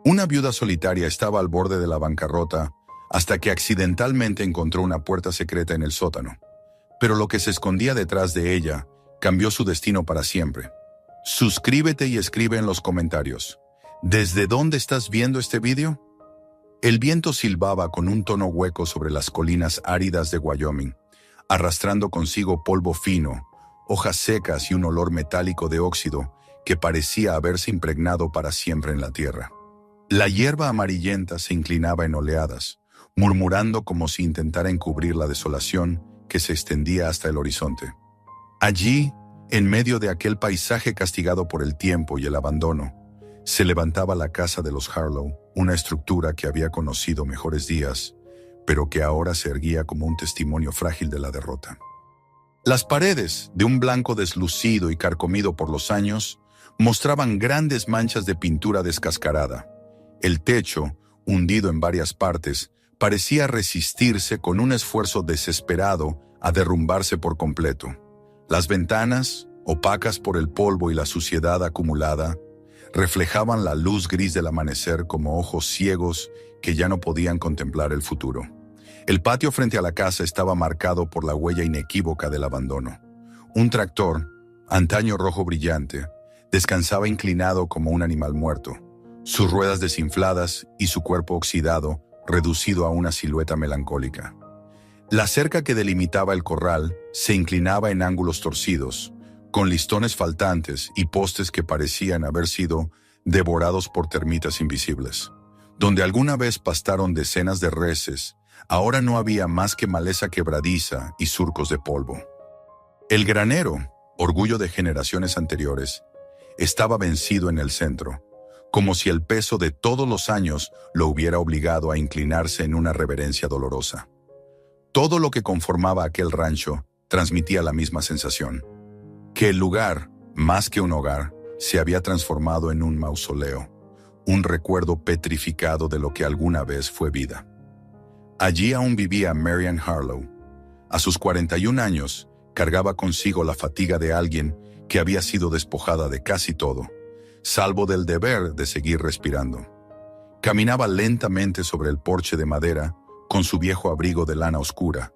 Una viuda solitaria estaba al borde de la bancarrota hasta que accidentalmente encontró una puerta secreta en el sótano. Pero lo que se escondía detrás de ella cambió su destino para siempre. Suscríbete y escribe en los comentarios. ¿Desde dónde estás viendo este vídeo? El viento silbaba con un tono hueco sobre las colinas áridas de Wyoming, arrastrando consigo polvo fino, hojas secas y un olor metálico de óxido que parecía haberse impregnado para siempre en la tierra. La hierba amarillenta se inclinaba en oleadas, murmurando como si intentara encubrir la desolación que se extendía hasta el horizonte. Allí, en medio de aquel paisaje castigado por el tiempo y el abandono, se levantaba la casa de los Harlow, una estructura que había conocido mejores días, pero que ahora se erguía como un testimonio frágil de la derrota. Las paredes, de un blanco deslucido y carcomido por los años, mostraban grandes manchas de pintura descascarada. El techo, hundido en varias partes, parecía resistirse con un esfuerzo desesperado a derrumbarse por completo. Las ventanas, opacas por el polvo y la suciedad acumulada, reflejaban la luz gris del amanecer como ojos ciegos que ya no podían contemplar el futuro. El patio frente a la casa estaba marcado por la huella inequívoca del abandono. Un tractor, antaño rojo brillante, descansaba inclinado como un animal muerto, sus ruedas desinfladas y su cuerpo oxidado, reducido a una silueta melancólica. La cerca que delimitaba el corral se inclinaba en ángulos torcidos, con listones faltantes y postes que parecían haber sido devorados por termitas invisibles. Donde alguna vez pastaron decenas de reses, ahora no había más que maleza quebradiza y surcos de polvo. El granero, orgullo de generaciones anteriores, estaba vencido en el centro, como si el peso de todos los años lo hubiera obligado a inclinarse en una reverencia dolorosa. Todo lo que conformaba aquel rancho transmitía la misma sensación: que el lugar, más que un hogar, se había transformado en un mausoleo, un recuerdo petrificado de lo que alguna vez fue vida. Allí aún vivía Mary Ann Harlow. A sus 41 años, cargaba consigo la fatiga de alguien que había sido despojada de casi todo, salvo del deber de seguir respirando. Caminaba lentamente sobre el porche de madera con su viejo abrigo de lana oscura,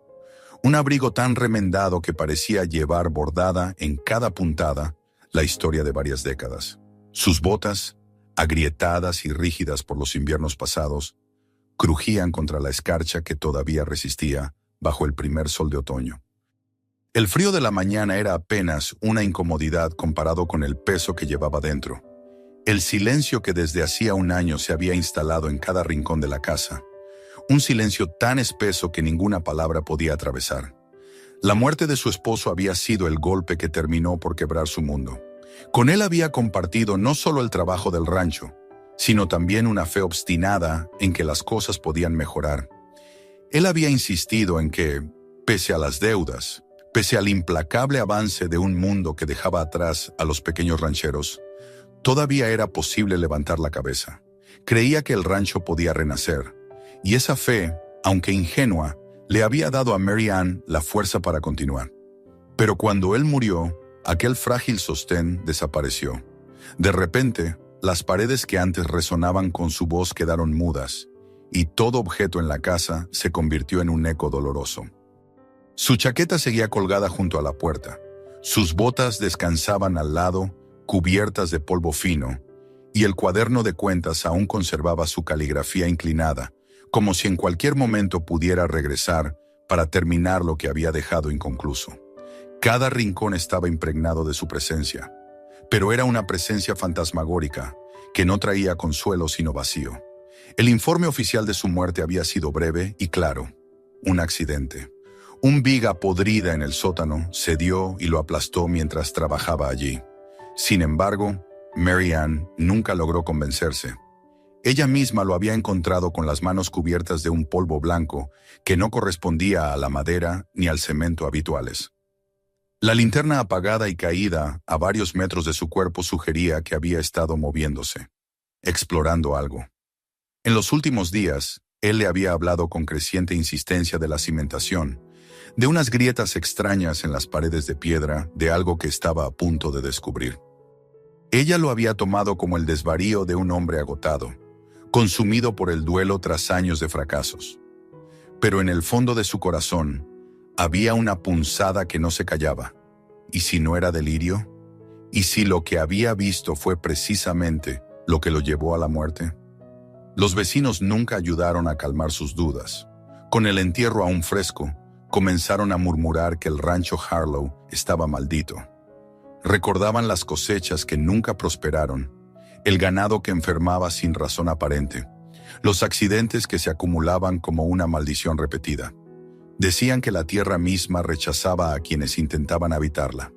un abrigo tan remendado que parecía llevar bordada en cada puntada la historia de varias décadas. Sus botas, agrietadas y rígidas por los inviernos pasados, crujían contra la escarcha que todavía resistía bajo el primer sol de otoño. El frío de la mañana era apenas una incomodidad comparado con el peso que llevaba dentro. El silencio que desde hacía un año se había instalado en cada rincón de la casa. Un silencio tan espeso que ninguna palabra podía atravesar. La muerte de su esposo había sido el golpe que terminó por quebrar su mundo. Con él había compartido no solo el trabajo del rancho, sino también una fe obstinada en que las cosas podían mejorar. Él había insistido en que, pese a las deudas, pese al implacable avance de un mundo que dejaba atrás a los pequeños rancheros, todavía era posible levantar la cabeza. Creía que el rancho podía renacer, y esa fe, aunque ingenua, le había dado a Mary Ann la fuerza para continuar. Pero cuando él murió, aquel frágil sostén desapareció. De repente, las paredes que antes resonaban con su voz quedaron mudas, y todo objeto en la casa se convirtió en un eco doloroso. Su chaqueta seguía colgada junto a la puerta, sus botas descansaban al lado, cubiertas de polvo fino, y el cuaderno de cuentas aún conservaba su caligrafía inclinada, como si en cualquier momento pudiera regresar para terminar lo que había dejado inconcluso. Cada rincón estaba impregnado de su presencia, pero era una presencia fantasmagórica que no traía consuelo sino vacío. El informe oficial de su muerte había sido breve y claro: un accidente. Un viga podrida en el sótano cedió y lo aplastó mientras trabajaba allí. Sin embargo, Mary Ann nunca logró convencerse. Ella misma lo había encontrado con las manos cubiertas de un polvo blanco que no correspondía a la madera ni al cemento habituales. La linterna apagada y caída a varios metros de su cuerpo sugería que había estado moviéndose, explorando algo. En los últimos días, él le había hablado con creciente insistencia de la cimentación, de unas grietas extrañas en las paredes de piedra, de algo que estaba a punto de descubrir. Ella lo había tomado como el desvarío de un hombre agotado, consumido por el duelo tras años de fracasos. Pero en el fondo de su corazón había una punzada que no se callaba. ¿Y si no era delirio? ¿Y si lo que había visto fue precisamente lo que lo llevó a la muerte? Los vecinos nunca ayudaron a calmar sus dudas. Con el entierro aún fresco, comenzaron a murmurar que el rancho Harlow estaba maldito. Recordaban las cosechas que nunca prosperaron, el ganado que enfermaba sin razón aparente, los accidentes que se acumulaban como una maldición repetida. Decían que la tierra misma rechazaba a quienes intentaban habitarla.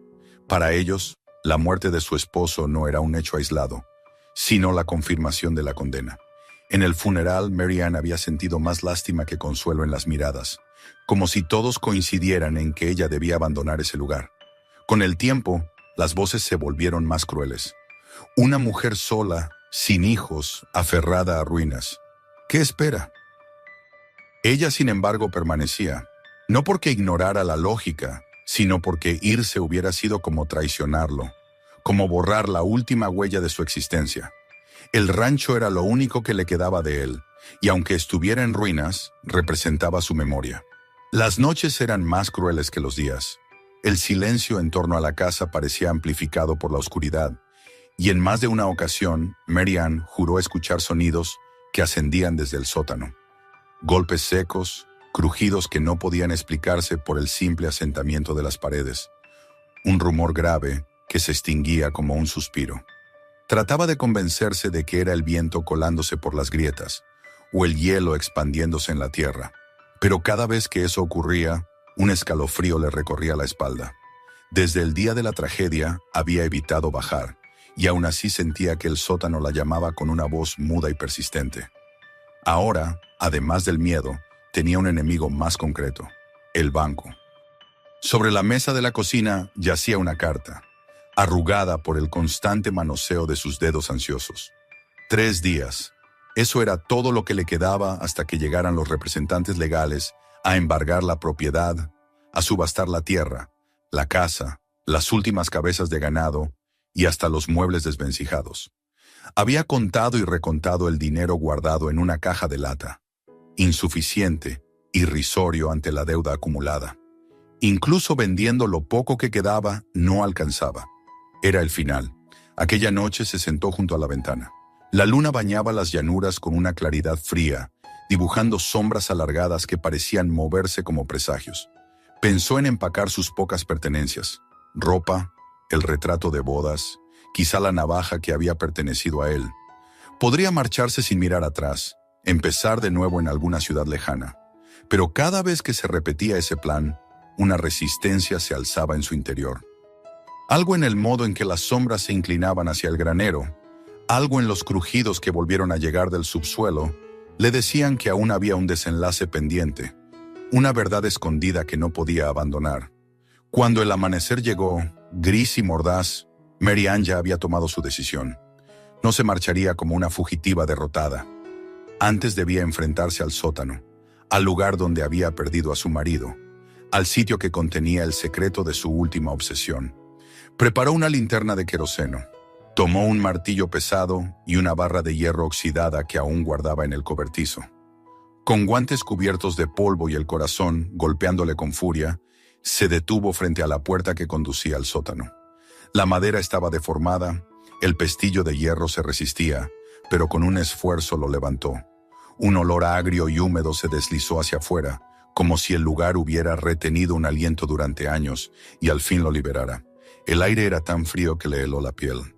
Para ellos, la muerte de su esposo no era un hecho aislado, sino la confirmación de la condena. En el funeral, Mary Ann había sentido más lástima que consuelo en las miradas, como si todos coincidieran en que ella debía abandonar ese lugar. Con el tiempo, las voces se volvieron más crueles. Una mujer sola, sin hijos, aferrada a ruinas. ¿Qué espera? Ella, sin embargo, permanecía, no porque ignorara la lógica, sino porque irse hubiera sido como traicionarlo, como borrar la última huella de su existencia. El rancho era lo único que le quedaba de él, y aunque estuviera en ruinas, representaba su memoria. Las noches eran más crueles que los días. El silencio en torno a la casa parecía amplificado por la oscuridad, y en más de una ocasión, Mary Ann juró escuchar sonidos que ascendían desde el sótano. Golpes secos, crujidos que no podían explicarse por el simple asentamiento de las paredes. Un rumor grave que se extinguía como un suspiro. Trataba de convencerse de que era el viento colándose por las grietas, o el hielo expandiéndose en la tierra. Pero cada vez que eso ocurría, un escalofrío le recorría la espalda. Desde el día de la tragedia había evitado bajar, y aún así sentía que el sótano la llamaba con una voz muda y persistente. Ahora, además del miedo, tenía un enemigo más concreto: el banco. Sobre la mesa de la cocina yacía una carta, arrugada por el constante manoseo de sus dedos ansiosos. 3 días. Eso era todo lo que le quedaba hasta que llegaran los representantes legales a embargar la propiedad, a subastar la tierra, la casa, las últimas cabezas de ganado y hasta los muebles desvencijados. Había contado y recontado el dinero guardado en una caja de lata, insuficiente, irrisorio ante la deuda acumulada. Incluso vendiendo lo poco que quedaba, no alcanzaba. Era el final. Aquella noche se sentó junto a la ventana. La luna bañaba las llanuras con una claridad fría, dibujando sombras alargadas que parecían moverse como presagios. Pensó en empacar sus pocas pertenencias: ropa, el retrato de bodas, quizá la navaja que había pertenecido a él. Podría marcharse sin mirar atrás, empezar de nuevo en alguna ciudad lejana. Pero cada vez que se repetía ese plan, una resistencia se alzaba en su interior. Algo en el modo en que las sombras se inclinaban hacia el granero, algo en los crujidos que volvieron a llegar del subsuelo, le decían que aún había un desenlace pendiente, una verdad escondida que no podía abandonar. Cuando el amanecer llegó, gris y mordaz, Mary Ann ya había tomado su decisión. No se marcharía como una fugitiva derrotada. Antes debía enfrentarse al sótano, al lugar donde había perdido a su marido, al sitio que contenía el secreto de su última obsesión. Preparó una linterna de queroseno, tomó un martillo pesado y una barra de hierro oxidada que aún guardaba en el cobertizo. Con guantes cubiertos de polvo y el corazón golpeándole con furia, se detuvo frente a la puerta que conducía al sótano. La madera estaba deformada, el pestillo de hierro se resistía, pero con un esfuerzo lo levantó. Un olor agrio y húmedo se deslizó hacia afuera, como si el lugar hubiera retenido un aliento durante años y al fin lo liberara. El aire era tan frío que le heló la piel.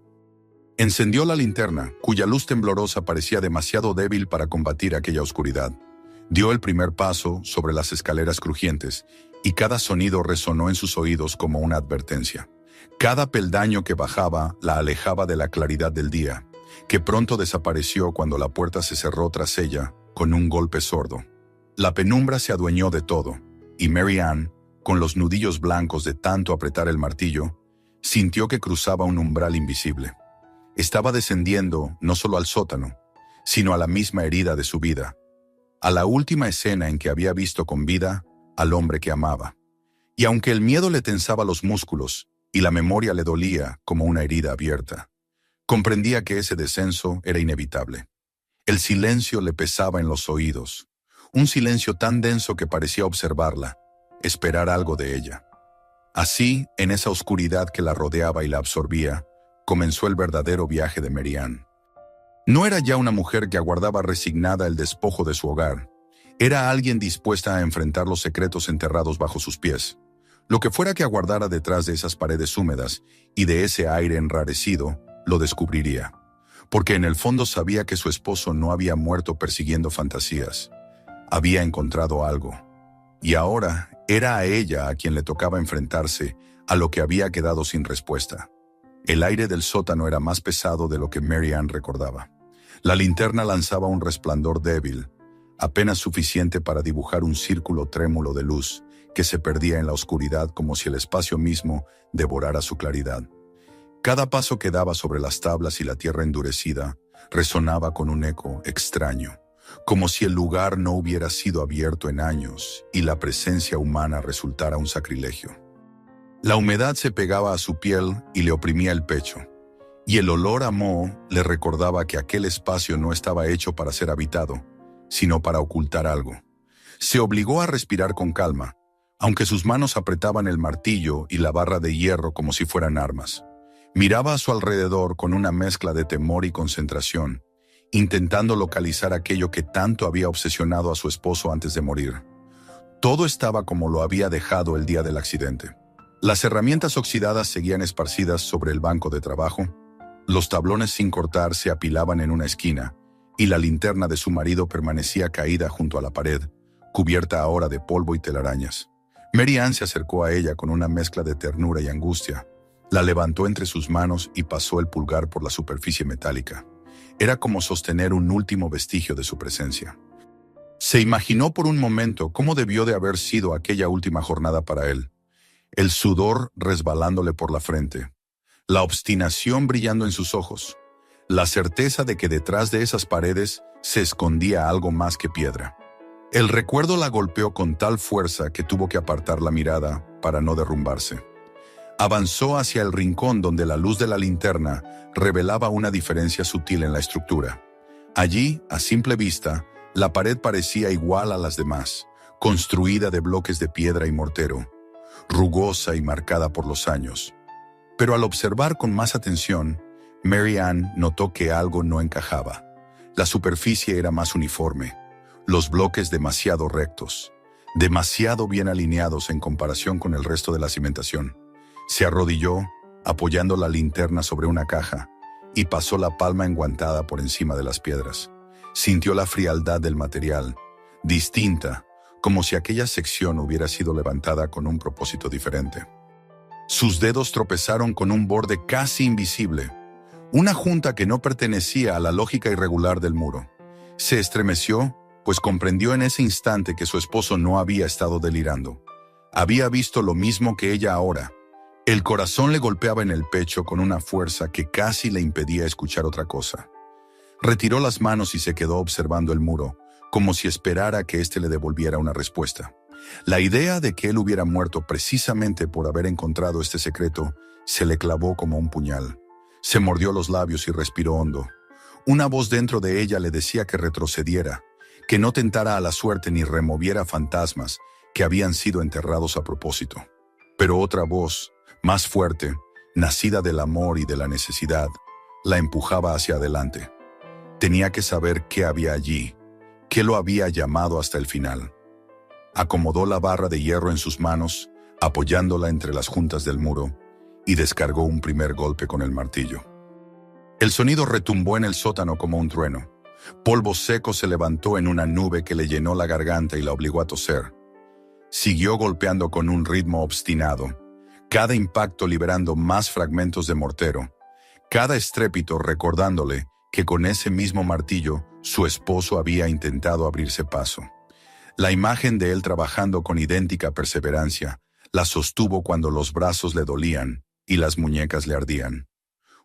Encendió la linterna, cuya luz temblorosa parecía demasiado débil para combatir aquella oscuridad. Dio el primer paso sobre las escaleras crujientes, y cada sonido resonó en sus oídos como una advertencia. Cada peldaño que bajaba la alejaba de la claridad del día, que pronto desapareció cuando la puerta se cerró tras ella con un golpe sordo. La penumbra se adueñó de todo, y Mary Ann, con los nudillos blancos de tanto apretar el martillo, sintió que cruzaba un umbral invisible. Estaba descendiendo no solo al sótano, sino a la misma herida de su vida, a la última escena en que había visto con vida al hombre que amaba. Y aunque el miedo le tensaba los músculos y la memoria le dolía como una herida abierta, comprendía que ese descenso era inevitable. El silencio le pesaba en los oídos, un silencio tan denso que parecía observarla, esperar algo de ella. Así, en esa oscuridad que la rodeaba y la absorbía, comenzó el verdadero viaje de Mary Ann. No era ya una mujer que aguardaba resignada el despojo de su hogar. Era alguien dispuesta a enfrentar los secretos enterrados bajo sus pies. Lo que fuera que aguardara detrás de esas paredes húmedas y de ese aire enrarecido, lo descubriría. Porque en el fondo sabía que su esposo no había muerto persiguiendo fantasías. Había encontrado algo. Y ahora era a ella a quien le tocaba enfrentarse a lo que había quedado sin respuesta. El aire del sótano era más pesado de lo que Mary Ann recordaba. La linterna lanzaba un resplandor débil, apenas suficiente para dibujar un círculo trémulo de luz que se perdía en la oscuridad como si el espacio mismo devorara su claridad. Cada paso que daba sobre las tablas y la tierra endurecida resonaba con un eco extraño, como si el lugar no hubiera sido abierto en años y la presencia humana resultara un sacrilegio. La humedad se pegaba a su piel y le oprimía el pecho, y el olor a moho le recordaba que aquel espacio no estaba hecho para ser habitado, sino para ocultar algo. Se obligó a respirar con calma, aunque sus manos apretaban el martillo y la barra de hierro como si fueran armas. Miraba a su alrededor con una mezcla de temor y concentración, intentando localizar aquello que tanto había obsesionado a su esposo antes de morir. Todo estaba como lo había dejado el día del accidente. Las herramientas oxidadas seguían esparcidas sobre el banco de trabajo, los tablones sin cortar se apilaban en una esquina, y la linterna de su marido permanecía caída junto a la pared, cubierta ahora de polvo y telarañas. Mary Ann se acercó a ella con una mezcla de ternura y angustia. La levantó entre sus manos y pasó el pulgar por la superficie metálica. Era como sostener un último vestigio de su presencia. Se imaginó por un momento cómo debió de haber sido aquella última jornada para él. El sudor resbalándole por la frente, la obstinación brillando en sus ojos, la certeza de que detrás de esas paredes se escondía algo más que piedra. El recuerdo la golpeó con tal fuerza que tuvo que apartar la mirada para no derrumbarse. Avanzó hacia el rincón donde la luz de la linterna revelaba una diferencia sutil en la estructura. Allí, a simple vista, la pared parecía igual a las demás, construida de bloques de piedra y mortero, rugosa y marcada por los años. Pero al observar con más atención, Mary Ann notó que algo no encajaba. La superficie era más uniforme, los bloques demasiado rectos, demasiado bien alineados en comparación con el resto de la cimentación. Se arrodilló, apoyando la linterna sobre una caja, y pasó la palma enguantada por encima de las piedras. Sintió la frialdad del material, distinta, como si aquella sección hubiera sido levantada con un propósito diferente. Sus dedos tropezaron con un borde casi invisible, una junta que no pertenecía a la lógica irregular del muro. Se estremeció, pues comprendió en ese instante que su esposo no había estado delirando. Había visto lo mismo que ella ahora. El corazón le golpeaba en el pecho con una fuerza que casi le impedía escuchar otra cosa. Retiró las manos y se quedó observando el muro, como si esperara que éste le devolviera una respuesta. La idea de que él hubiera muerto precisamente por haber encontrado este secreto se le clavó como un puñal. Se mordió los labios y respiró hondo. Una voz dentro de ella le decía que retrocediera, que no tentara a la suerte ni removiera fantasmas que habían sido enterrados a propósito. Pero otra voz, más fuerte, nacida del amor y de la necesidad, la empujaba hacia adelante. Tenía que saber qué había allí, qué lo había llamado hasta el final. Acomodó la barra de hierro en sus manos, apoyándola entre las juntas del muro, y descargó un primer golpe con el martillo. El sonido retumbó en el sótano como un trueno. Polvo seco se levantó en una nube que le llenó la garganta y la obligó a toser. Siguió golpeando con un ritmo obstinado, cada impacto liberando más fragmentos de mortero, cada estrépito recordándole que con ese mismo martillo su esposo había intentado abrirse paso. La imagen de él trabajando con idéntica perseverancia la sostuvo cuando los brazos le dolían y las muñecas le ardían.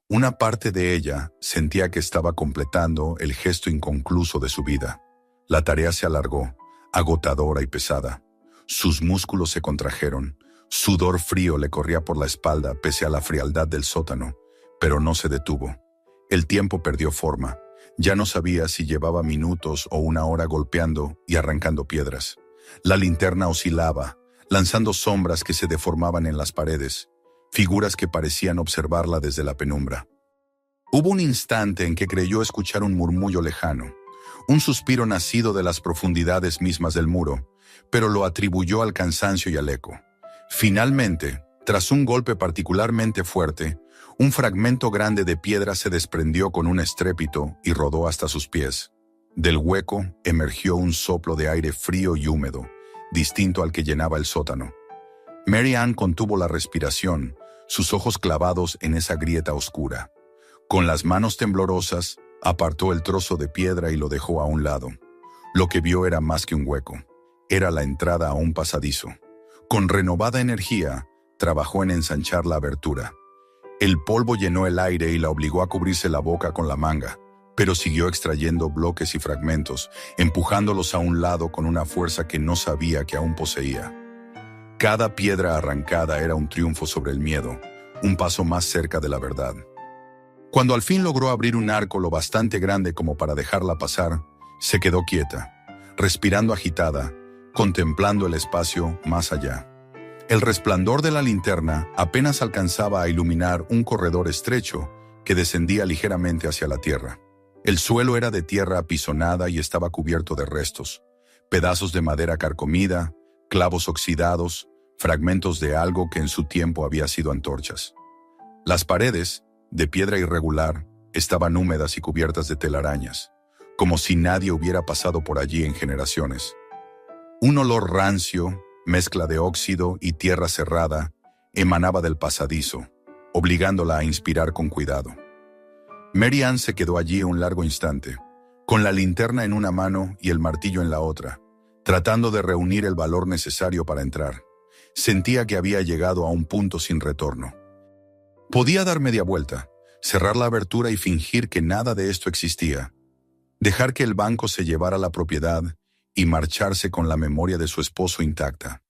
Una parte de ella sentía que estaba completando el gesto inconcluso de su vida. La tarea se alargó, agotadora y pesada. Sus músculos se contrajeron, sudor frío le corría por la espalda pese a la frialdad del sótano, pero no se detuvo. El tiempo perdió forma, Ya no sabía si llevaba minutos o una hora golpeando y arrancando piedras. La linterna oscilaba, lanzando sombras que se deformaban en las paredes, figuras que parecían observarla desde la penumbra. Hubo un instante en que creyó escuchar un murmullo lejano, un suspiro nacido de las profundidades mismas del muro, pero lo atribuyó al cansancio y al eco. Finalmente, tras un golpe particularmente fuerte, un fragmento grande de piedra se desprendió con un estrépito y rodó hasta sus pies. Del hueco emergió un soplo de aire frío y húmedo, distinto al que llenaba el sótano. Mary Ann contuvo la respiración, sus ojos clavados en esa grieta oscura. Con las manos temblorosas, apartó el trozo de piedra y lo dejó a un lado. Lo que vio era más que un hueco. Era la entrada a un pasadizo. Con renovada energía, trabajó en ensanchar la abertura. El polvo llenó el aire y la obligó a cubrirse la boca con la manga, pero siguió extrayendo bloques y fragmentos, empujándolos a un lado con una fuerza que no sabía que aún poseía. Cada piedra arrancada era un triunfo sobre el miedo, un paso más cerca de la verdad. Cuando al fin logró abrir un arco lo bastante grande como para dejarla pasar, se quedó quieta, respirando agitada, contemplando el espacio más allá. El resplandor de la linterna apenas alcanzaba a iluminar un corredor estrecho que descendía ligeramente hacia la tierra. El suelo era de tierra apisonada y estaba cubierto de restos, pedazos de madera carcomida, clavos oxidados, fragmentos de algo que en su tiempo había sido antorchas. Las paredes, de piedra irregular, estaban húmedas y cubiertas de telarañas, como si nadie hubiera pasado por allí en generaciones. Un olor rancio, mezcla de óxido y tierra cerrada, emanaba del pasadizo, obligándola a inspirar con cuidado. Mary Ann se quedó allí un largo instante, con la linterna en una mano y el martillo en la otra, tratando de reunir el valor necesario para entrar. Sentía que había llegado a un punto sin retorno. Podía dar media vuelta, cerrar la abertura y fingir que nada de esto existía, dejar que el banco se llevara la propiedad y marcharse con la memoria de su esposo intacta.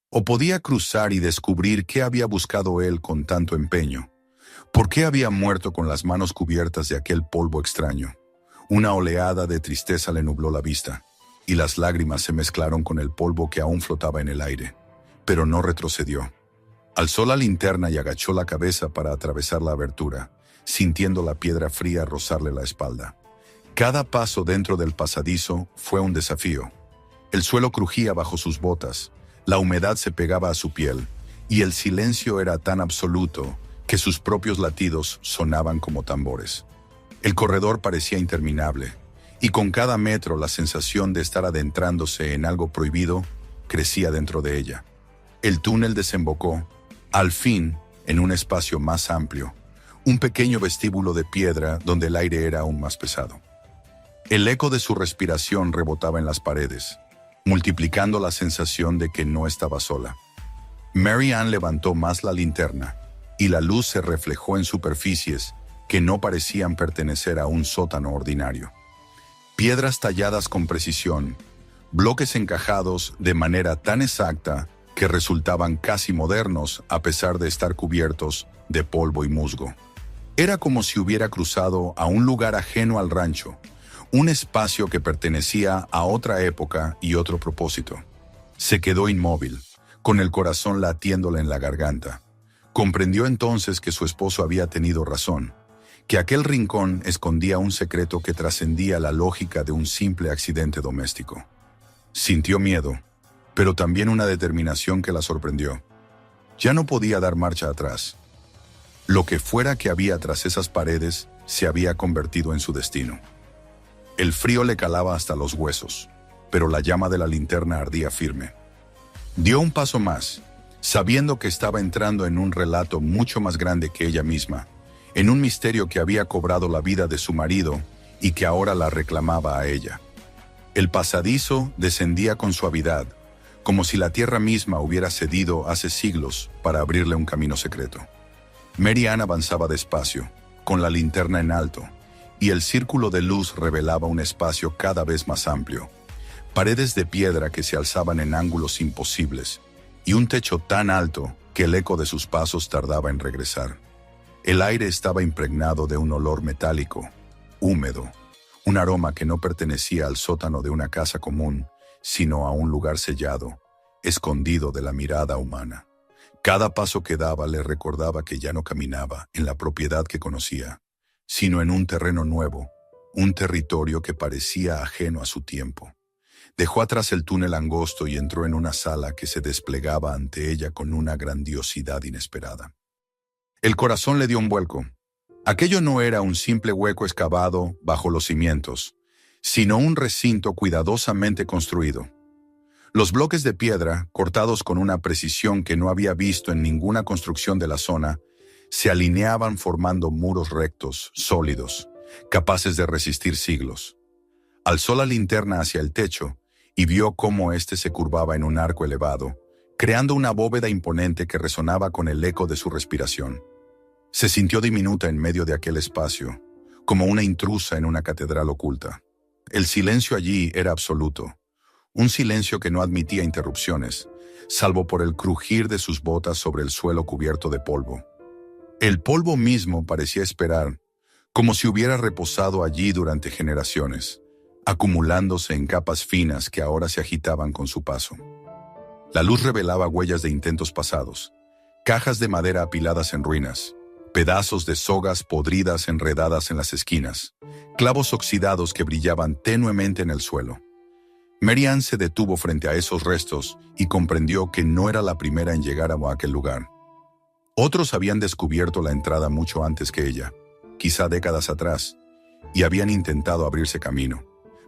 O podía cruzar y descubrir qué había buscado él con tanto empeño. ¿Por qué había muerto con las manos cubiertas de aquel polvo extraño? Una oleada de tristeza le nubló la vista, y las lágrimas se mezclaron con el polvo que aún flotaba en el aire. Pero no retrocedió. Alzó la linterna y agachó la cabeza para atravesar la abertura, sintiendo la piedra fría rozarle la espalda. Cada paso dentro del pasadizo fue un desafío. El suelo crujía bajo sus botas, la humedad se pegaba a su piel, y el silencio era tan absoluto que sus propios latidos sonaban como tambores. El corredor parecía interminable, y con cada metro la sensación de estar adentrándose en algo prohibido crecía dentro de ella. El túnel desembocó, al fin, en un espacio más amplio, un pequeño vestíbulo de piedra donde el aire era aún más pesado. El eco de su respiración rebotaba en las paredes, multiplicando la sensación de que no estaba sola. Mary Ann levantó más la linterna, y la luz se reflejó en superficies que no parecían pertenecer a un sótano ordinario. Piedras talladas con precisión, bloques encajados de manera tan exacta que resultaban casi modernos a pesar de estar cubiertos de polvo y musgo. Era como si hubiera cruzado a un lugar ajeno al rancho, un espacio que pertenecía a otra época y otro propósito. Se quedó inmóvil, con el corazón latiéndole en la garganta. Comprendió entonces que su esposo había tenido razón, que aquel rincón escondía un secreto que trascendía la lógica de un simple accidente doméstico. Sintió miedo, pero también una determinación que la sorprendió. Ya no podía dar marcha atrás. Lo que fuera que había tras esas paredes se había convertido en su destino. El frío le calaba hasta los huesos, pero la llama de la linterna ardía firme. Dio un paso más, sabiendo que estaba entrando en un relato mucho más grande que ella misma, en un misterio que había cobrado la vida de su marido y que ahora la reclamaba a ella. El pasadizo descendía con suavidad, como si la tierra misma hubiera cedido hace siglos para abrirle un camino secreto. Mary Ann avanzaba despacio, con la linterna en alto, y el círculo de luz revelaba un espacio cada vez más amplio, paredes de piedra que se alzaban en ángulos imposibles, y un techo tan alto que el eco de sus pasos tardaba en regresar. El aire estaba impregnado de un olor metálico, húmedo, un aroma que no pertenecía al sótano de una casa común, sino a un lugar sellado, escondido de la mirada humana. Cada paso que daba le recordaba que ya no caminaba en la propiedad que conocía, sino en un terreno nuevo, un territorio que parecía ajeno a su tiempo. Dejó atrás el túnel angosto y entró en una sala que se desplegaba ante ella con una grandiosidad inesperada. El corazón le dio un vuelco. Aquello no era un simple hueco excavado bajo los cimientos, sino un recinto cuidadosamente construido. Los bloques de piedra, cortados con una precisión que no había visto en ninguna construcción de la zona, se alineaban formando muros rectos, sólidos, capaces de resistir siglos. Alzó la linterna hacia el techo y vio cómo éste se curvaba en un arco elevado, creando una bóveda imponente que resonaba con el eco de su respiración. Se sintió diminuta en medio de aquel espacio, como una intrusa en una catedral oculta. El silencio allí era absoluto, un silencio que no admitía interrupciones, salvo por el crujir de sus botas sobre el suelo cubierto de polvo. El polvo mismo parecía esperar, como si hubiera reposado allí durante generaciones, acumulándose en capas finas que ahora se agitaban con su paso. La luz revelaba huellas de intentos pasados, cajas de madera apiladas en ruinas, pedazos de sogas podridas enredadas en las esquinas, clavos oxidados que brillaban tenuemente en el suelo. Mary Ann se detuvo frente a esos restos y comprendió que no era la primera en llegar a aquel lugar. Otros habían descubierto la entrada mucho antes que ella, quizá décadas atrás, y habían intentado abrirse camino,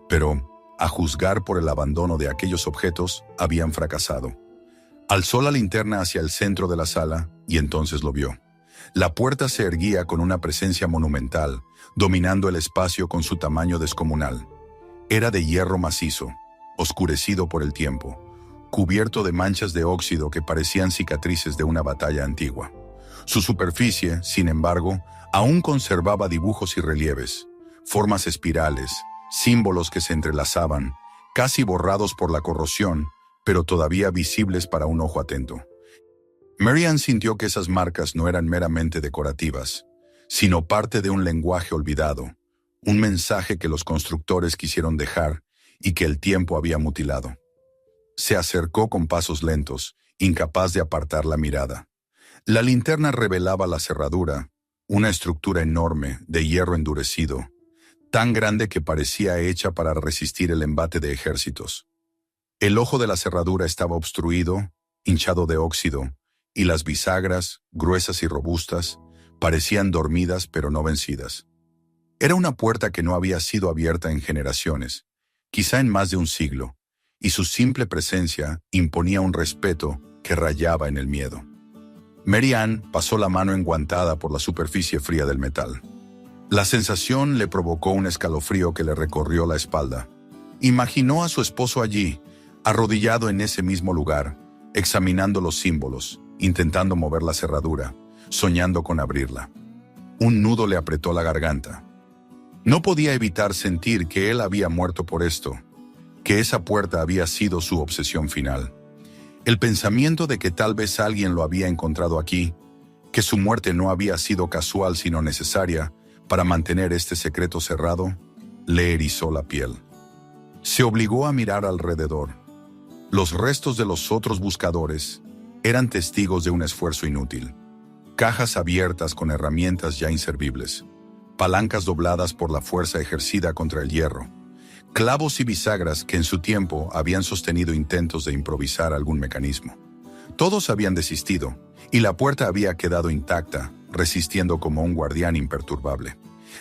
pero, a juzgar por el abandono de aquellos objetos, habían fracasado. Alzó la linterna hacia el centro de la sala y entonces lo vio. La puerta se erguía con una presencia monumental, dominando el espacio con su tamaño descomunal. Era de hierro macizo, oscurecido por el tiempo, cubierto de manchas de óxido que parecían cicatrices de una batalla antigua. Su superficie, sin embargo, aún conservaba dibujos y relieves, formas espirales, símbolos que se entrelazaban, casi borrados por la corrosión, pero todavía visibles para un ojo atento. Mary Ann sintió que esas marcas no eran meramente decorativas, sino parte de un lenguaje olvidado, un mensaje que los constructores quisieron dejar y que el tiempo había mutilado. Se acercó con pasos lentos, incapaz de apartar la mirada. La linterna revelaba la cerradura, una estructura enorme, de hierro endurecido, tan grande que parecía hecha para resistir el embate de ejércitos. El ojo de la cerradura estaba obstruido, hinchado de óxido, y las bisagras, gruesas y robustas, parecían dormidas pero no vencidas. Era una puerta que no había sido abierta en generaciones, quizá en más de un siglo, y su simple presencia imponía un respeto que rayaba en el miedo. Mary Ann pasó la mano enguantada por la superficie fría del metal. La sensación le provocó un escalofrío que le recorrió la espalda. Imaginó a su esposo allí, arrodillado en ese mismo lugar, examinando los símbolos, intentando mover la cerradura, soñando con abrirla. Un nudo le apretó la garganta. No podía evitar sentir que él había muerto por esto, que esa puerta había sido su obsesión final. El pensamiento de que tal vez alguien lo había encontrado aquí, que su muerte no había sido casual sino necesaria para mantener este secreto cerrado, le erizó la piel. Se obligó a mirar alrededor. Los restos de los otros buscadores eran testigos de un esfuerzo inútil. Cajas abiertas con herramientas ya inservibles, palancas dobladas por la fuerza ejercida contra el hierro, clavos y bisagras que en su tiempo habían sostenido intentos de improvisar algún mecanismo. Todos habían desistido, y la puerta había quedado intacta, resistiendo como un guardián imperturbable.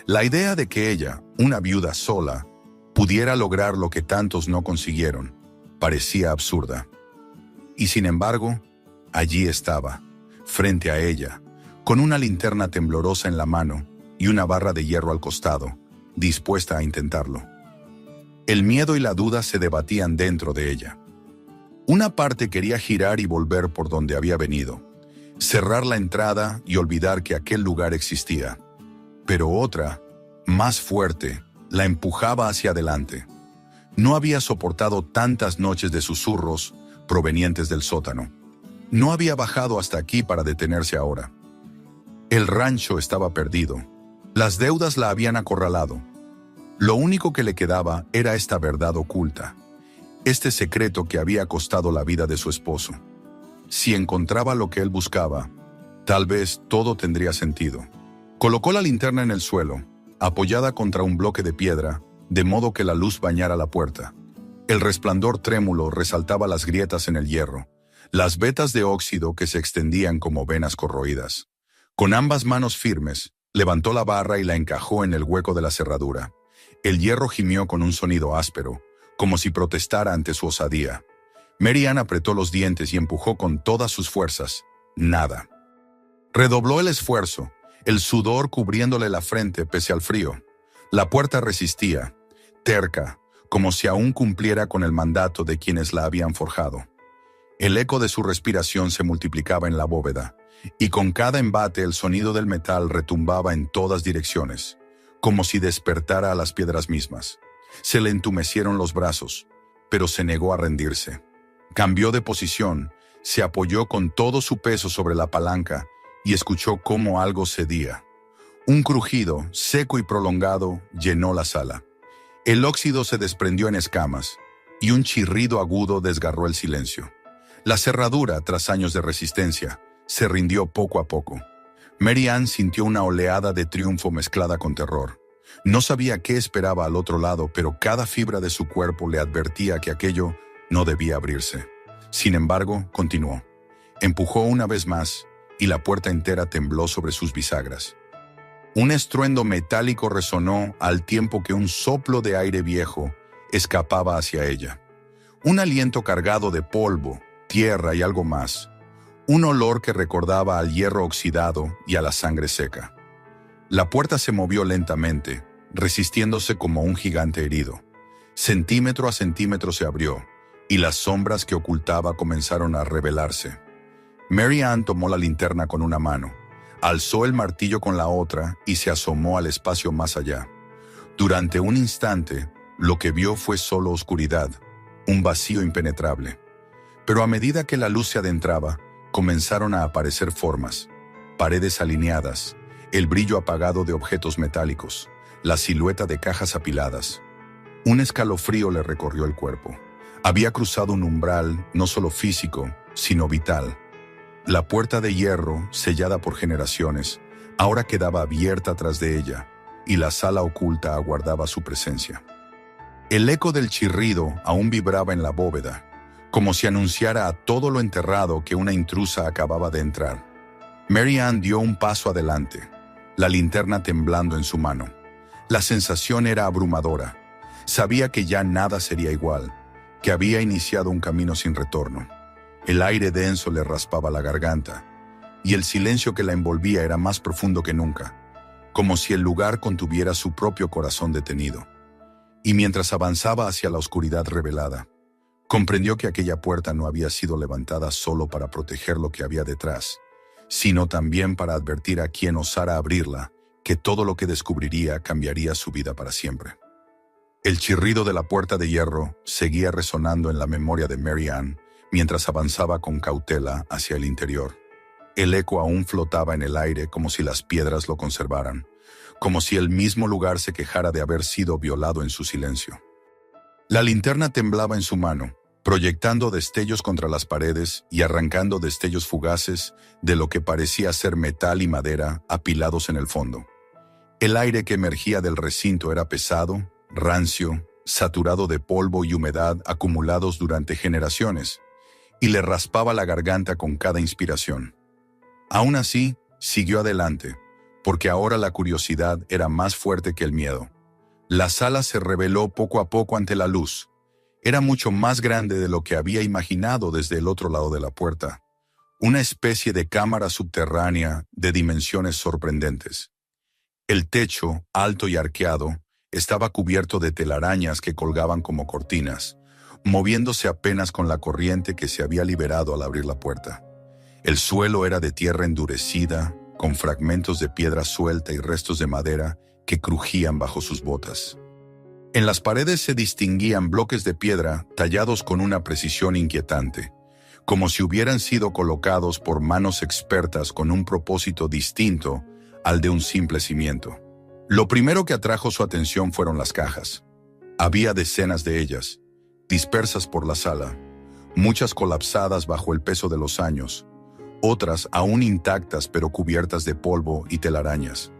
La idea de que ella, una viuda sola, pudiera lograr lo que tantos no consiguieron, parecía absurda. Y sin embargo, allí estaba, frente a ella, con una linterna temblorosa en la mano y una barra de hierro al costado, dispuesta a intentarlo. El miedo y la duda se debatían dentro de ella. Una parte quería girar y volver por donde había venido, cerrar la entrada y olvidar que aquel lugar existía. Pero otra, más fuerte, la empujaba hacia adelante. No había soportado tantas noches de susurros provenientes del sótano. No había bajado hasta aquí para detenerse ahora. El rancho estaba perdido. Las deudas la habían acorralado. Lo único que le quedaba era esta verdad oculta, este secreto que había costado la vida de su esposo. Si encontraba lo que él buscaba, tal vez todo tendría sentido. Colocó la linterna en el suelo, apoyada contra un bloque de piedra, de modo que la luz bañara la puerta. El resplandor trémulo resaltaba las grietas en el hierro, las vetas de óxido que se extendían como venas corroídas. Con ambas manos firmes, levantó la barra y la encajó en el hueco de la cerradura. El hierro gimió con un sonido áspero, como si protestara ante su osadía. Mary Ann apretó los dientes y empujó con todas sus fuerzas. Nada. Redobló el esfuerzo, el sudor cubriéndole la frente pese al frío. La puerta resistía, terca, como si aún cumpliera con el mandato de quienes la habían forjado. El eco de su respiración se multiplicaba en la bóveda, y con cada embate el sonido del metal retumbaba en todas direcciones, como si despertara a las piedras mismas. Se le entumecieron los brazos, pero se negó a rendirse. Cambió de posición, se apoyó con todo su peso sobre la palanca y escuchó cómo algo cedía. Un crujido, seco y prolongado, llenó la sala. El óxido se desprendió en escamas, y un chirrido agudo desgarró el silencio. La cerradura, tras años de resistencia, se rindió poco a poco. Mary Ann sintió una oleada de triunfo mezclada con terror. No sabía qué esperaba al otro lado, pero cada fibra de su cuerpo le advertía que aquello no debía abrirse. Sin embargo, continuó. Empujó una vez más, y la puerta entera tembló sobre sus bisagras. Un estruendo metálico resonó al tiempo que un soplo de aire viejo escapaba hacia ella. Un aliento cargado de polvo, tierra y algo más. Un olor que recordaba al hierro oxidado y a la sangre seca. La puerta se movió lentamente, resistiéndose como un gigante herido. Centímetro a centímetro se abrió, y las sombras que ocultaba comenzaron a revelarse. Mary Ann tomó la linterna con una mano, alzó el martillo con la otra y se asomó al espacio más allá. Durante un instante, lo que vio fue solo oscuridad, un vacío impenetrable. Pero a medida que la luz se adentraba, comenzaron a aparecer formas, paredes alineadas, el brillo apagado de objetos metálicos, la silueta de cajas apiladas. Un escalofrío le recorrió el cuerpo. Había cruzado un umbral no solo físico, sino vital. La puerta de hierro, sellada por generaciones, ahora quedaba abierta tras de ella, y la sala oculta aguardaba su presencia. El eco del chirrido aún vibraba en la bóveda, como si anunciara a todo lo enterrado que una intrusa acababa de entrar. Mary Ann dio un paso adelante, la linterna temblando en su mano. La sensación era abrumadora. Sabía que ya nada sería igual, que había iniciado un camino sin retorno. El aire denso le raspaba la garganta, y el silencio que la envolvía era más profundo que nunca, como si el lugar contuviera su propio corazón detenido. Y mientras avanzaba hacia la oscuridad revelada, comprendió que aquella puerta no había sido levantada solo para proteger lo que había detrás, sino también para advertir a quien osara abrirla que todo lo que descubriría cambiaría su vida para siempre. El chirrido de la puerta de hierro seguía resonando en la memoria de Mary Ann mientras avanzaba con cautela hacia el interior. El eco aún flotaba en el aire como si las piedras lo conservaran, como si el mismo lugar se quejara de haber sido violado en su silencio. La linterna temblaba en su mano, proyectando destellos contra las paredes y arrancando destellos fugaces de lo que parecía ser metal y madera apilados en el fondo. El aire que emergía del recinto era pesado, rancio, saturado de polvo y humedad acumulados durante generaciones, y le raspaba la garganta con cada inspiración. Aún así, siguió adelante, porque ahora la curiosidad era más fuerte que el miedo. La sala se reveló poco a poco ante la luz. Era mucho más grande de lo que había imaginado desde el otro lado de la puerta. Una especie de cámara subterránea de dimensiones sorprendentes. El techo, alto y arqueado, estaba cubierto de telarañas que colgaban como cortinas, moviéndose apenas con la corriente que se había liberado al abrir la puerta. El suelo era de tierra endurecida, con fragmentos de piedra suelta y restos de madera que crujían bajo sus botas. En las paredes se distinguían bloques de piedra tallados con una precisión inquietante, como si hubieran sido colocados por manos expertas con un propósito distinto al de un simple cimiento. Lo primero que atrajo su atención fueron las cajas. Había decenas de ellas, dispersas por la sala, muchas colapsadas bajo el peso de los años, otras aún intactas pero cubiertas de polvo y telarañas.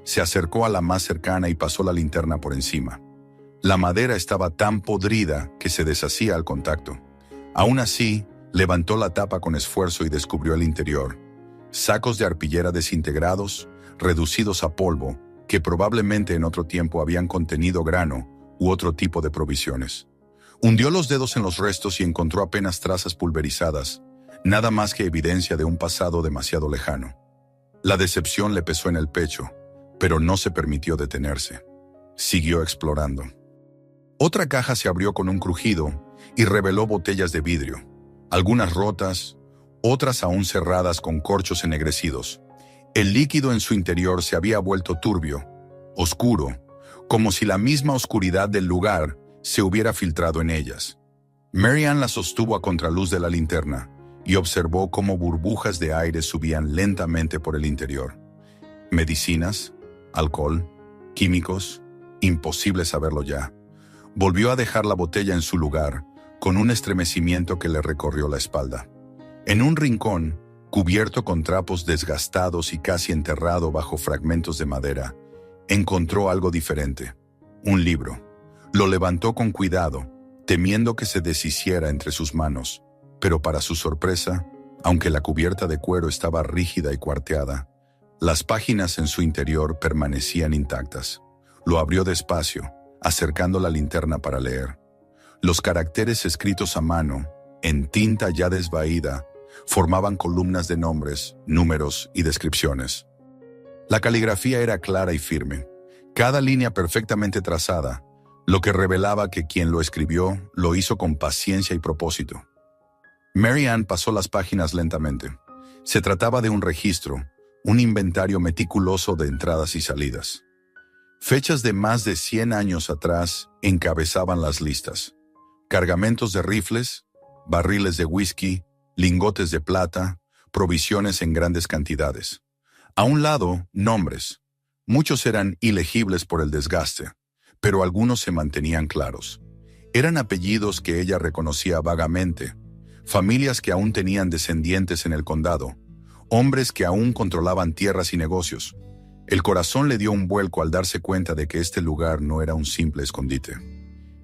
Se acercó a la más cercana y pasó la linterna por encima. La madera estaba tan podrida que se deshacía al contacto. Aún así, levantó la tapa con esfuerzo y descubrió el interior. Sacos de arpillera desintegrados, reducidos a polvo, que probablemente en otro tiempo habían contenido grano u otro tipo de provisiones. Hundió los dedos en los restos y encontró apenas trazas pulverizadas, nada más que evidencia de un pasado demasiado lejano. La decepción le pesó en el pecho, pero no se permitió detenerse. Siguió explorando. Otra caja se abrió con un crujido y reveló botellas de vidrio, algunas rotas, otras aún cerradas con corchos ennegrecidos. El líquido en su interior se había vuelto turbio, oscuro, como si la misma oscuridad del lugar se hubiera filtrado en ellas. Mary Ann la sostuvo a contraluz de la linterna y observó cómo burbujas de aire subían lentamente por el interior. Medicinas, alcohol, químicos, imposible saberlo ya. Volvió a dejar la botella en su lugar, con un estremecimiento que le recorrió la espalda. En un rincón, cubierto con trapos desgastados y casi enterrado bajo fragmentos de madera, encontró algo diferente. Un libro. Lo levantó con cuidado, temiendo que se deshiciera entre sus manos, pero para su sorpresa, aunque la cubierta de cuero estaba rígida y cuarteada, las páginas en su interior permanecían intactas. Lo abrió despacio, acercando la linterna para leer. Los caracteres escritos a mano, en tinta ya desvaída, formaban columnas de nombres, números y descripciones. La caligrafía era clara y firme, cada línea perfectamente trazada, lo que revelaba que quien lo escribió lo hizo con paciencia y propósito. Mary Ann pasó las páginas lentamente. Se trataba de un registro, un inventario meticuloso de entradas y salidas. Fechas de más de 100 años atrás encabezaban las listas. Cargamentos de rifles, barriles de whisky, lingotes de plata, provisiones en grandes cantidades. A un lado, nombres. Muchos eran ilegibles por el desgaste, pero algunos se mantenían claros. Eran apellidos que ella reconocía vagamente, familias que aún tenían descendientes en el condado, hombres que aún controlaban tierras y negocios. El corazón le dio un vuelco al darse cuenta de que este lugar no era un simple escondite.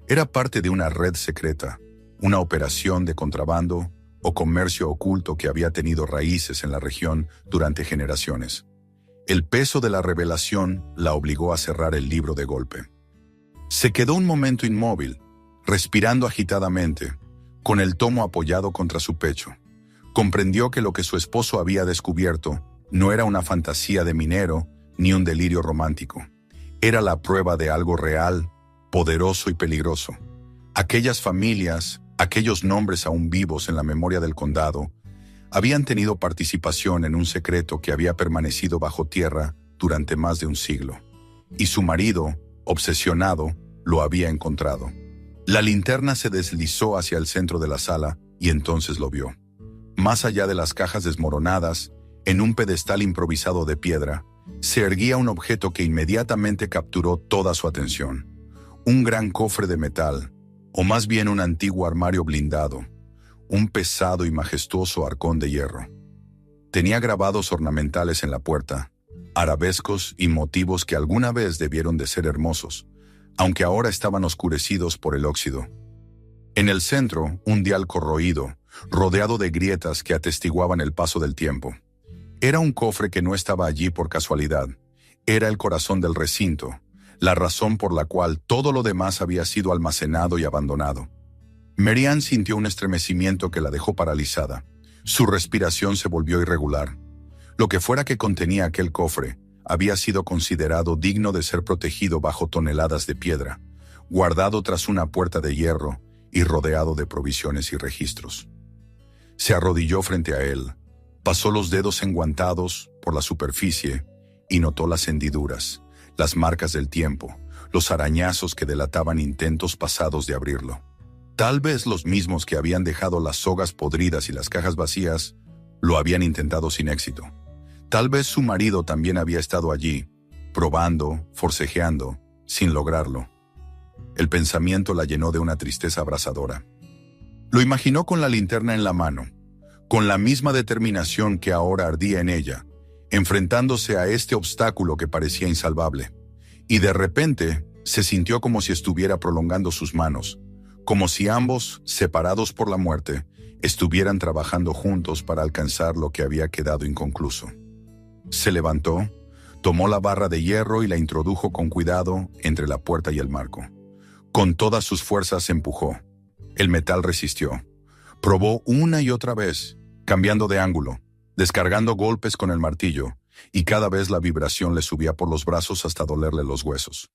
Era parte de una red secreta, una operación de contrabando o comercio oculto que había tenido raíces en la región durante generaciones. El peso de la revelación la obligó a cerrar el libro de golpe. Se quedó un momento inmóvil, respirando agitadamente, con el tomo apoyado contra su pecho. Comprendió que lo que su esposo había descubierto no era una fantasía de minero ni un delirio romántico. Era la prueba de algo real, poderoso y peligroso. Aquellas familias, aquellos nombres aún vivos en la memoria del condado, habían tenido participación en un secreto que había permanecido bajo tierra durante más de un siglo. Y su marido, obsesionado, lo había encontrado. La linterna se deslizó hacia el centro de la sala y entonces lo vio. Más allá de las cajas desmoronadas, en un pedestal improvisado de piedra, se erguía un objeto que inmediatamente capturó toda su atención. Un gran cofre de metal, o más bien un antiguo armario blindado, un pesado y majestuoso arcón de hierro. Tenía grabados ornamentales en la puerta, arabescos y motivos que alguna vez debieron de ser hermosos, aunque ahora estaban oscurecidos por el óxido. En el centro, un dial corroído, rodeado de grietas que atestiguaban el paso del tiempo. Era un cofre que no estaba allí por casualidad. Era el corazón del recinto, la razón por la cual todo lo demás había sido almacenado y abandonado. Mary Ann sintió un estremecimiento que la dejó paralizada. Su respiración se volvió irregular. Lo que fuera que contenía aquel cofre había sido considerado digno de ser protegido bajo toneladas de piedra, guardado tras una puerta de hierro y rodeado de provisiones y registros. Se arrodilló frente a él, pasó los dedos enguantados por la superficie y notó las hendiduras, las marcas del tiempo, los arañazos que delataban intentos pasados de abrirlo. Tal vez los mismos que habían dejado las sogas podridas y las cajas vacías lo habían intentado sin éxito. Tal vez su marido también había estado allí, probando, forcejeando, sin lograrlo. El pensamiento la llenó de una tristeza abrasadora. Lo imaginó con la linterna en la mano, con la misma determinación que ahora ardía en ella, enfrentándose a este obstáculo que parecía insalvable. Y de repente se sintió como si estuviera prolongando sus manos, como si ambos, separados por la muerte, estuvieran trabajando juntos para alcanzar lo que había quedado inconcluso. Se levantó, tomó la barra de hierro y la introdujo con cuidado entre la puerta y el marco. Con todas sus fuerzas empujó. El metal resistió. Probó una y otra vez, cambiando de ángulo, descargando golpes con el martillo, y cada vez la vibración le subía por los brazos hasta dolerle los huesos.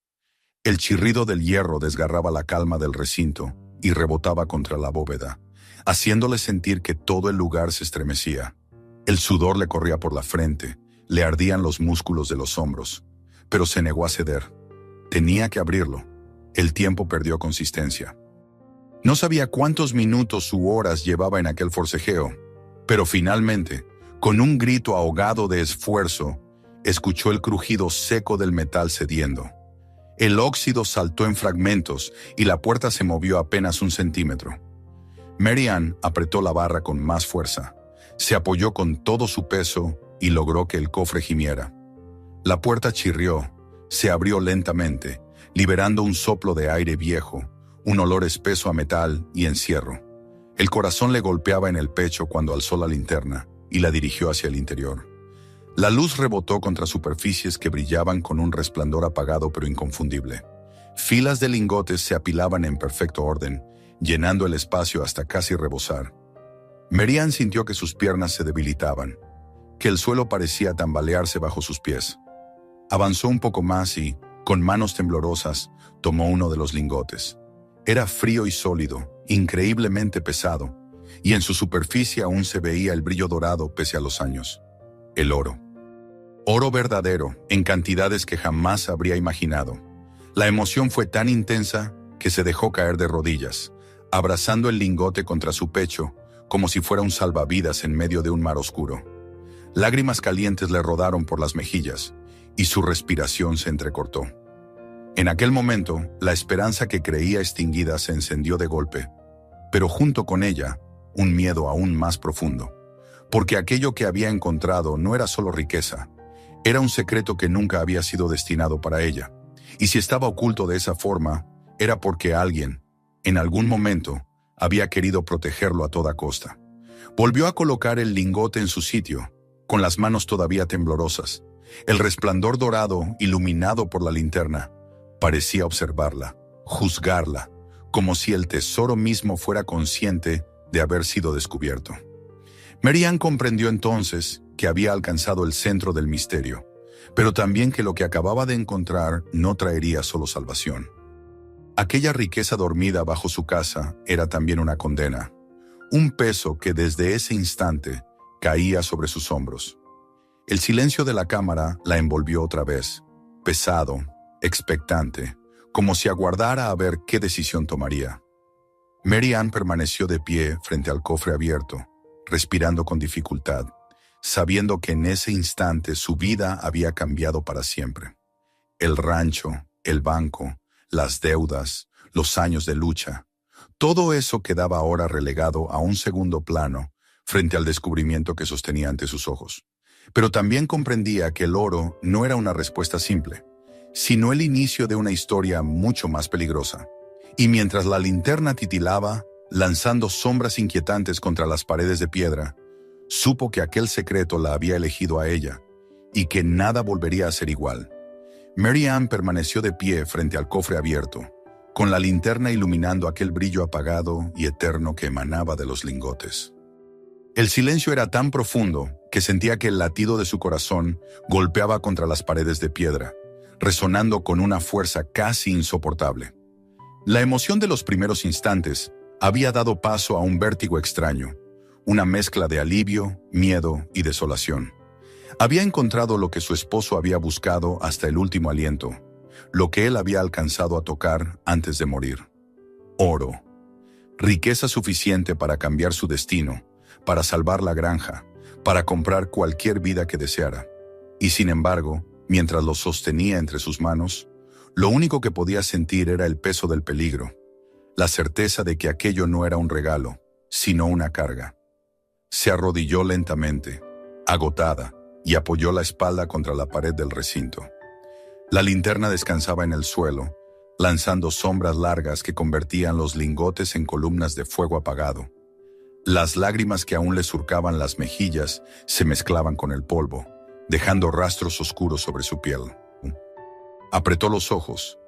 El chirrido del hierro desgarraba la calma del recinto y rebotaba contra la bóveda, haciéndole sentir que todo el lugar se estremecía. El sudor le corría por la frente, le ardían los músculos de los hombros, pero se negó a ceder. Tenía que abrirlo. El tiempo perdió consistencia. No sabía cuántos minutos u horas llevaba en aquel forcejeo, pero finalmente, con un grito ahogado de esfuerzo, escuchó el crujido seco del metal cediendo. El óxido saltó en fragmentos y la puerta se movió apenas 1 centímetro. Mary Ann apretó la barra con más fuerza, se apoyó con todo su peso y logró que el cofre gimiera. La puerta chirrió, se abrió lentamente, liberando un soplo de aire viejo, un olor espeso a metal y encierro. El corazón le golpeaba en el pecho cuando alzó la linterna y la dirigió hacia el interior. La luz rebotó contra superficies que brillaban con un resplandor apagado pero inconfundible. Filas de lingotes se apilaban en perfecto orden, llenando el espacio hasta casi rebosar. Mary Ann sintió que sus piernas se debilitaban, que el suelo parecía tambalearse bajo sus pies. Avanzó un poco más y, con manos temblorosas, tomó uno de los lingotes. Era frío y sólido, increíblemente pesado, y en su superficie aún se veía el brillo dorado pese a los años. El oro. Oro verdadero, en cantidades que jamás habría imaginado. La emoción fue tan intensa que se dejó caer de rodillas, abrazando el lingote contra su pecho, como si fuera un salvavidas en medio de un mar oscuro. Lágrimas calientes le rodaron por las mejillas, y su respiración se entrecortó. En aquel momento, la esperanza que creía extinguida se encendió de golpe, pero junto con ella, un miedo aún más profundo, porque aquello que había encontrado no era solo riqueza, era un secreto que nunca había sido destinado para ella, y si estaba oculto de esa forma, era porque alguien, en algún momento, había querido protegerlo a toda costa. Volvió a colocar el lingote en su sitio, con las manos todavía temblorosas. El resplandor dorado, iluminado por la linterna, parecía observarla, juzgarla, como si el tesoro mismo fuera consciente de haber sido descubierto. Mary Ann comprendió entonces que había alcanzado el centro del misterio, pero también que lo que acababa de encontrar no traería solo salvación. Aquella riqueza dormida bajo su casa era también una condena, un peso que desde ese instante caía sobre sus hombros. El silencio de la cámara la envolvió otra vez, pesado, expectante, como si aguardara a ver qué decisión tomaría. Mary Ann permaneció de pie frente al cofre abierto, respirando con dificultad, sabiendo que en ese instante su vida había cambiado para siempre. El rancho, el banco, las deudas, los años de lucha, todo eso quedaba ahora relegado a un segundo plano frente al descubrimiento que sostenía ante sus ojos. Pero también comprendía que el oro no era una respuesta simple, sino el inicio de una historia mucho más peligrosa. Y mientras la linterna titilaba, lanzando sombras inquietantes contra las paredes de piedra, supo que aquel secreto la había elegido a ella y que nada volvería a ser igual. Mary Ann permaneció de pie frente al cofre abierto, con la linterna iluminando aquel brillo apagado y eterno que emanaba de los lingotes. El silencio era tan profundo que sentía que el latido de su corazón golpeaba contra las paredes de piedra, resonando con una fuerza casi insoportable. La emoción de los primeros instantes había dado paso a un vértigo extraño, una mezcla de alivio, miedo y desolación. Había encontrado lo que su esposo había buscado hasta el último aliento, lo que él había alcanzado a tocar antes de morir. Oro. Riqueza suficiente para cambiar su destino, para salvar la granja, para comprar cualquier vida que deseara. Y sin embargo, Mientras lo sostenía entre sus manos, lo único que podía sentir era el peso del peligro, la certeza de que aquello no era un regalo, sino una carga. Se arrodilló lentamente, agotada, y apoyó la espalda contra la pared del recinto. La linterna descansaba en el suelo, lanzando sombras largas que convertían los lingotes en columnas de fuego apagado. Las lágrimas que aún le surcaban las mejillas se mezclaban con el polvo, dejando rastros oscuros sobre su piel. Apretó los ojos,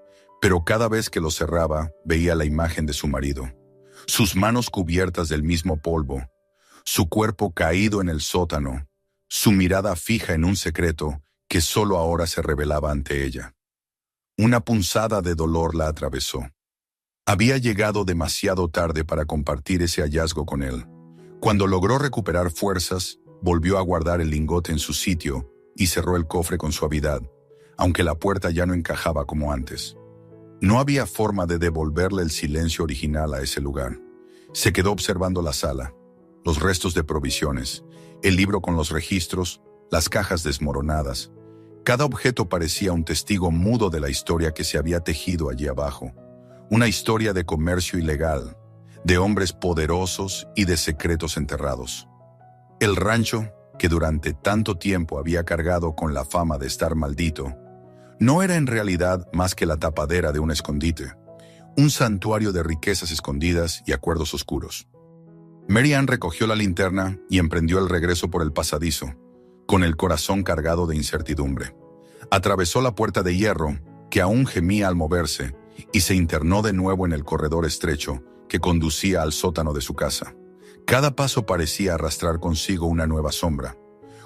pero cada vez que los cerraba veía la imagen de su marido, sus manos cubiertas del mismo polvo, su cuerpo caído en el sótano, su mirada fija en un secreto que solo ahora se revelaba ante ella. Una punzada de dolor la atravesó. Había llegado demasiado tarde para compartir ese hallazgo con él. Cuando logró recuperar fuerzas, volvió a guardar el lingote en su sitio y cerró el cofre con suavidad, aunque la puerta ya no encajaba como antes. No había forma de devolverle el silencio original a ese lugar. Se quedó observando la sala, los restos de provisiones, el libro con los registros, las cajas desmoronadas. Cada objeto parecía un testigo mudo de la historia que se había tejido allí abajo. Una historia de comercio ilegal, de hombres poderosos y de secretos enterrados. El rancho, que durante tanto tiempo había cargado con la fama de estar maldito, no era en realidad más que la tapadera de un escondite, un santuario de riquezas escondidas y acuerdos oscuros. Mary Ann recogió la linterna y emprendió el regreso por el pasadizo, con el corazón cargado de incertidumbre. Atravesó la puerta de hierro, que aún gemía al moverse, y se internó de nuevo en el corredor estrecho que conducía al sótano de su casa. Cada paso parecía arrastrar consigo una nueva sombra,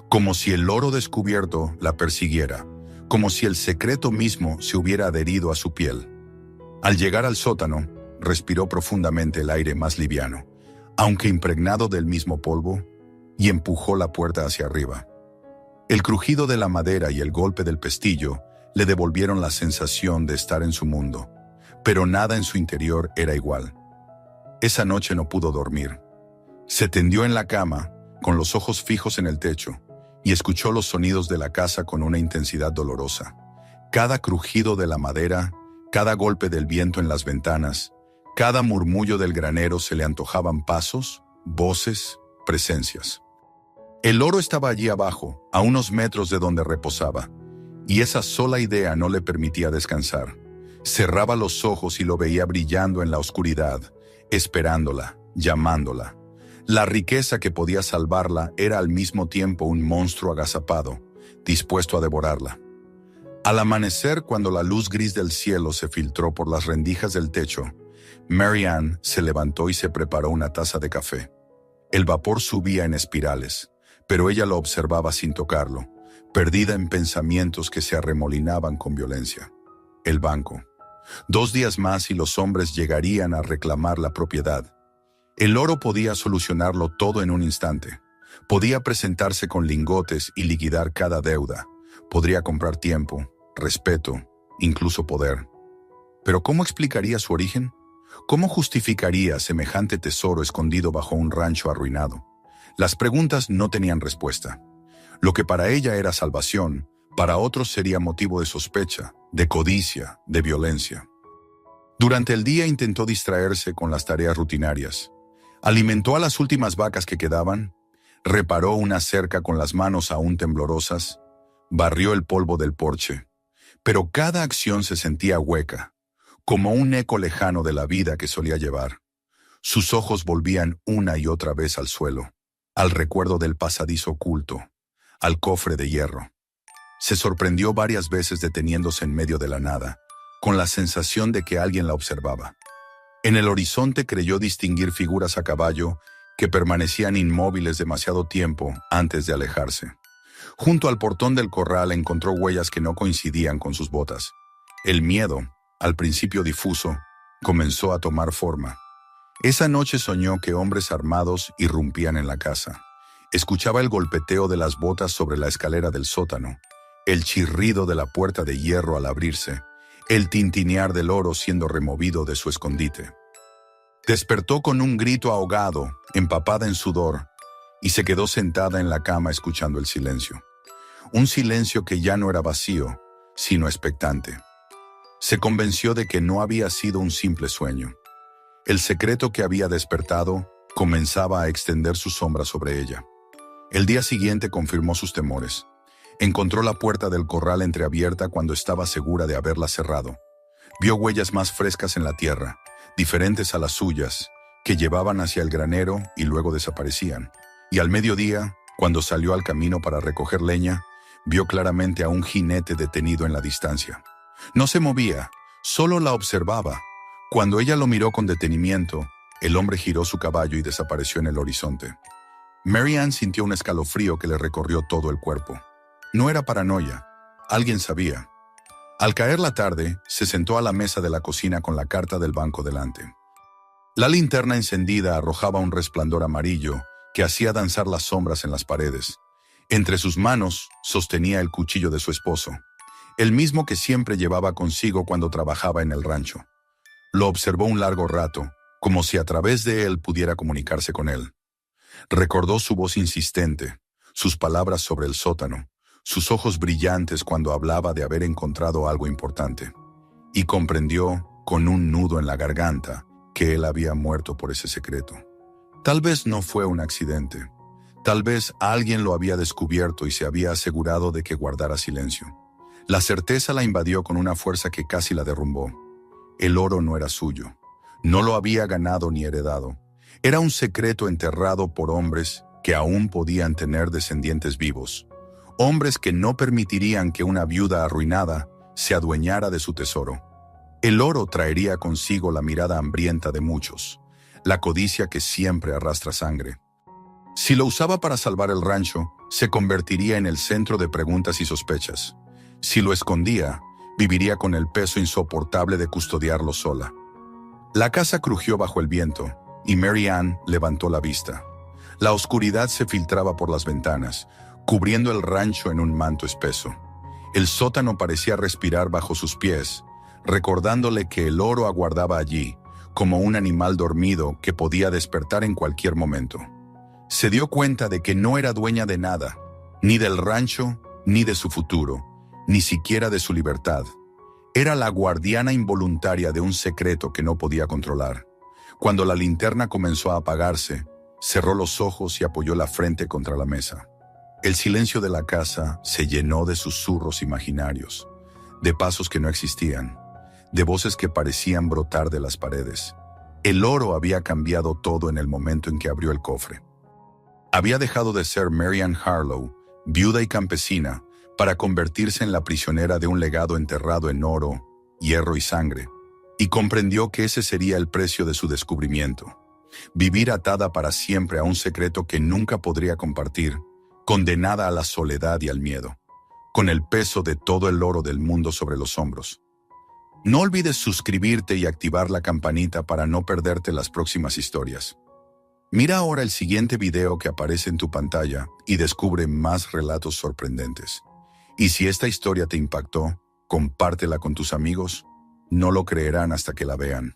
como si el oro descubierto la persiguiera, como si el secreto mismo se hubiera adherido a su piel. Al llegar al sótano, respiró profundamente el aire más liviano, aunque impregnado del mismo polvo, y empujó la puerta hacia arriba. El crujido de la madera y el golpe del pestillo le devolvieron la sensación de estar en su mundo, pero nada en su interior era igual. Esa noche no pudo dormir. Se tendió en la cama, con los ojos fijos en el techo, y escuchó los sonidos de la casa con una intensidad dolorosa. Cada crujido de la madera, cada golpe del viento en las ventanas, cada murmullo del granero se le antojaban pasos, voces, presencias. El oro estaba allí abajo, a unos metros de donde reposaba, y esa sola idea no le permitía descansar. Cerraba los ojos y lo veía brillando en la oscuridad, esperándola, llamándola. La riqueza que podía salvarla era al mismo tiempo un monstruo agazapado, dispuesto a devorarla. Al amanecer, cuando la luz gris del cielo se filtró por las rendijas del techo, Mary Ann se levantó y se preparó una taza de café. El vapor subía en espirales, pero ella lo observaba sin tocarlo, perdida en pensamientos que se arremolinaban con violencia. El banco. 2 días más y los hombres llegarían a reclamar la propiedad. El oro podía solucionarlo todo en un instante. Podía presentarse con lingotes y liquidar cada deuda. Podría comprar tiempo, respeto, incluso poder. Pero ¿cómo explicaría su origen? ¿Cómo justificaría semejante tesoro escondido bajo un rancho arruinado? Las preguntas no tenían respuesta. Lo que para ella era salvación, para otros sería motivo de sospecha, de codicia, de violencia. Durante el día intentó distraerse con las tareas rutinarias. Alimentó a las últimas vacas que quedaban, reparó una cerca con las manos aún temblorosas, barrió el polvo del porche. Pero cada acción se sentía hueca, como un eco lejano de la vida que solía llevar. Sus ojos volvían una y otra vez al suelo, al recuerdo del pasadizo oculto, al cofre de hierro. Se sorprendió varias veces deteniéndose en medio de la nada, con la sensación de que alguien la observaba. En el horizonte creyó distinguir figuras a caballo que permanecían inmóviles demasiado tiempo antes de alejarse. Junto al portón del corral encontró huellas que no coincidían con sus botas. El miedo, al principio difuso, comenzó a tomar forma. Esa noche soñó que hombres armados irrumpían en la casa. Escuchaba el golpeteo de las botas sobre la escalera del sótano, el chirrido de la puerta de hierro al abrirse, el tintinear del oro siendo removido de su escondite. Despertó con un grito ahogado, empapada en sudor, y se quedó sentada en la cama escuchando el silencio. un silencio que ya no era vacío, sino expectante. Se convenció de que no había sido un simple sueño. El secreto que había despertado comenzaba a extender su sombra sobre ella. El día siguiente confirmó sus temores. Encontró la puerta del corral entreabierta cuando estaba segura de haberla cerrado. Vio huellas más frescas en la tierra, diferentes a las suyas, que llevaban hacia el granero y luego desaparecían. Y al mediodía, cuando salió al camino para recoger leña, vio claramente a un jinete detenido en la distancia. No se movía, solo la observaba. Cuando ella lo miró con detenimiento, el hombre giró su caballo y desapareció en el horizonte. Mary Ann sintió un escalofrío que le recorrió todo el cuerpo. No era paranoia, alguien sabía. Al caer la tarde, se sentó a la mesa de la cocina con la carta del banco delante. La linterna encendida arrojaba un resplandor amarillo que hacía danzar las sombras en las paredes. Entre sus manos sostenía el cuchillo de su esposo, el mismo que siempre llevaba consigo cuando trabajaba en el rancho. Lo observó un largo rato, como si a través de él pudiera comunicarse con él. Recordó su voz insistente, sus palabras sobre el sótano, sus ojos brillantes cuando hablaba de haber encontrado algo importante. Y comprendió, con un nudo en la garganta, que él había muerto por ese secreto. Tal vez no fue un accidente. Tal vez alguien lo había descubierto y se había asegurado de que guardara silencio. La certeza la invadió con una fuerza que casi la derrumbó. El oro no era suyo. No lo había ganado ni heredado. Era un secreto enterrado por hombres que aún podían tener descendientes vivos. Hombres que no permitirían que una viuda arruinada se adueñara de su tesoro. El oro traería consigo la mirada hambrienta de muchos, la codicia que siempre arrastra sangre. Si lo usaba para salvar el rancho, se convertiría en el centro de preguntas y sospechas. Si lo escondía, viviría con el peso insoportable de custodiarlo sola. La casa crujió bajo el viento, y Mary Ann levantó la vista. La oscuridad se filtraba por las ventanas, cubriendo el rancho en un manto espeso. El sótano parecía respirar bajo sus pies, recordándole que el oro aguardaba allí, como un animal dormido que podía despertar en cualquier momento. Se dio cuenta de que no era dueña de nada, ni del rancho, ni de su futuro, ni siquiera de su libertad. Era la guardiana involuntaria de un secreto que no podía controlar. Cuando la linterna comenzó a apagarse, cerró los ojos y apoyó la frente contra la mesa. El silencio de la casa se llenó de susurros imaginarios, de pasos que no existían, de voces que parecían brotar de las paredes. El oro había cambiado todo en el momento en que abrió el cofre. Había dejado de ser Mary Ann Harlow, viuda y campesina, para convertirse en la prisionera de un legado enterrado en oro, hierro y sangre, y comprendió que ese sería el precio de su descubrimiento. Vivir atada para siempre a un secreto que nunca podría compartir, condenada a la soledad y al miedo, con el peso de todo el oro del mundo sobre los hombros. No olvides suscribirte y activar la campanita para no perderte las próximas historias. Mira ahora el siguiente video que aparece en tu pantalla y descubre más relatos sorprendentes. Y si esta historia te impactó, compártela con tus amigos. No lo creerán hasta que la vean.